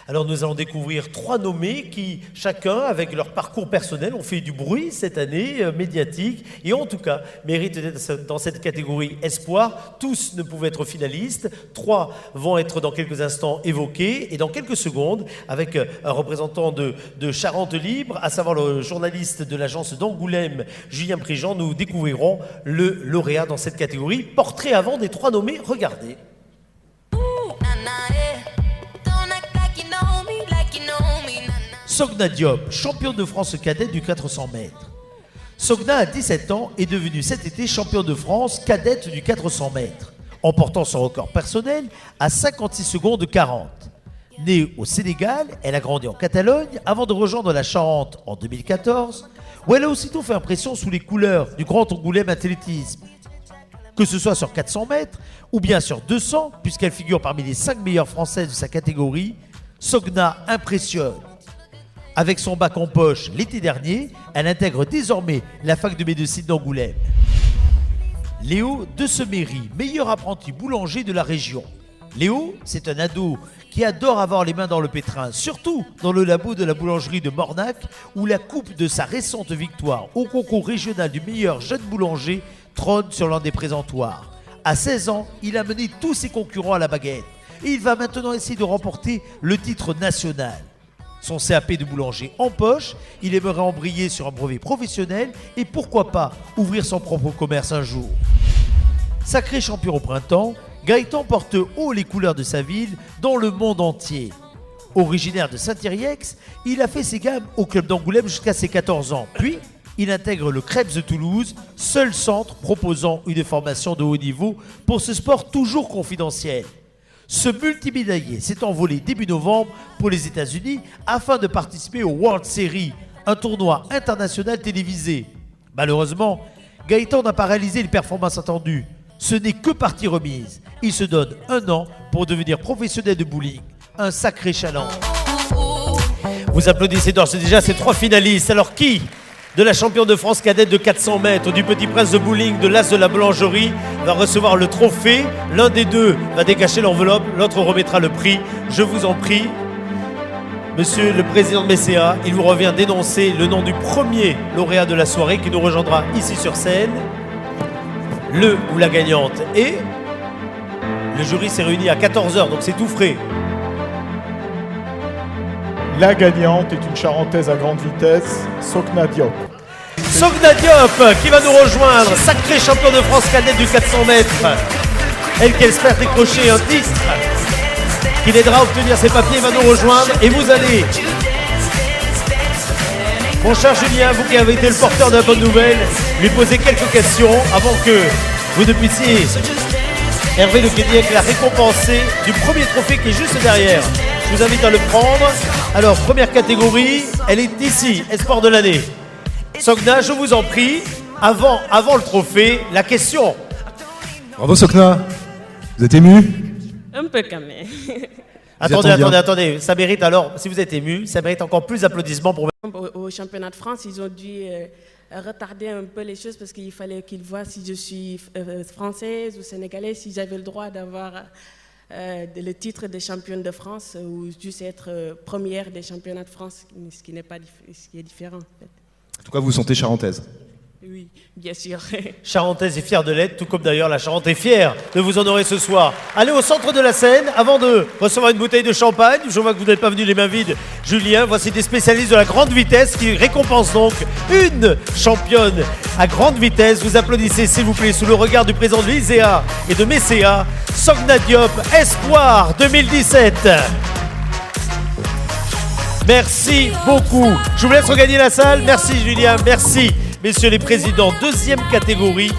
Alors nous allons découvrir 3 nommés qui, chacun, avec leur parcours personnel, ont fait du bruit cette année, médiatique, et en tout cas méritent d'être dans cette catégorie espoir. Tous ne pouvaient être finalistes. 3 vont être dans quelques instants évoqués, et dans quelques secondes, avec un représentant de Charente Libre, à savoir le journaliste de l'agence d'Angoulême, Julien Prigent, nous découvrirons le lauréat dans cette catégorie. Portrait avant des 3 nommés, regardez. Sogna Diop, championne de France cadette du 400 mètres. Sogna, à 17 ans, est devenue cet été championne de France cadette du 400 mètres, en portant son record personnel à 56 secondes 40. Née au Sénégal, elle a grandi en Catalogne avant de rejoindre la Charente en 2014, où elle a aussitôt fait impression sous les couleurs du Grand Angoulême Athlétisme. Que ce soit sur 400 mètres ou bien sur 200, puisqu'elle figure parmi les 5 meilleures françaises de sa catégorie, Sogna impressionne. Avec son bac en poche l'été dernier, elle intègre désormais la fac de médecine d'Angoulême. Léo de Seméry, meilleur apprenti boulanger de la région. Léo, c'est un ado qui adore avoir les mains dans le pétrin, surtout dans le labo de la boulangerie de Mornac, où la coupe de sa récente victoire au concours régional du meilleur jeune boulanger trône sur l'un des présentoirs. À 16 ans, il a mené tous ses concurrents à la baguette et il va maintenant essayer de remporter le titre national. Son CAP de boulanger en poche, il aimerait embrayer sur un brevet professionnel et pourquoi pas ouvrir son propre commerce un jour. Sacré champion au printemps, Gaëtan porte haut les couleurs de sa ville dans le monde entier. Originaire de Saint-Thierry-Ex, il a fait ses gammes au club d'Angoulême jusqu'à ses 14 ans. Puis, il intègre le Krebs de Toulouse, seul centre proposant une formation de haut niveau pour ce sport toujours confidentiel. Ce multimédaillé s'est envolé début novembre pour les États-Unis afin de participer au World Series, un tournoi international télévisé. Malheureusement, Gaëtan n'a pas réalisé les performances attendues. Ce n'est que partie remise. Il se donne 1 an pour devenir professionnel de bowling. Un sacré challenge. Vous applaudissez d'ores et déjà ces 3 finalistes. Alors qui de la championne de France cadette de 400 mètres, du Petit Prince de bowling, de l'As de la boulangerie, va recevoir le trophée? L'un des deux va décacher l'enveloppe, l'autre remettra le prix. Je vous en prie, monsieur le président de MECEA, il vous revient d'énoncer le nom du premier lauréat de la soirée qui nous rejoindra ici sur scène. Le ou la gagnante est... Le jury s'est réuni à 14h, donc c'est tout frais. La gagnante est une Charentaise à grande vitesse, Sogna Diop. Sogna Diop qui va nous rejoindre, sacré champion de France cadette du 400 mètres. Elle qui espère décrocher un titre qui l'aidera à obtenir ses papiers, va nous rejoindre. Et vous allez, mon cher Julien, vous qui avez été le porteur de la bonne nouvelle, lui poser quelques questions avant que vous ne puissiez, Hervé Le Guédiec, la récompenser du premier trophée qui est juste derrière. Je vous invite à le prendre. Alors, première catégorie, elle est ici, espoir de l'année. Sogna, je vous en prie, avant le trophée, la question. Bravo Sogna, vous êtes ému? Un peu quand même. Attendez, ça mérite alors, si vous êtes ému, ça mérite encore plus d'applaudissements pour... Au championnat de France, ils ont dû retarder un peu les choses parce qu'il fallait qu'ils voient si je suis française ou sénégalaise, si j'avais le droit d'avoir le titre de championne de France ou juste être première des championnats de France, ce qui est différent. En fait. En tout cas, vous vous sentez charentaise? Oui, bien sûr. Charentaise est fière de l'être, tout comme d'ailleurs la Charente est fière de vous honorer ce soir. Allez au centre de la scène, avant de recevoir une bouteille de champagne. Je vois que vous n'êtes pas venu les mains vides, Julien. Voici des spécialistes de la grande vitesse qui récompensent donc une championne à grande vitesse. Vous applaudissez, s'il vous plaît, sous le regard du président de l'ISEA et de MECEA, Sogna Diop, Espoir 2017. Merci beaucoup. Je vous laisse regagner la salle. Merci Julien, merci. Messieurs les présidents, 2e catégorie,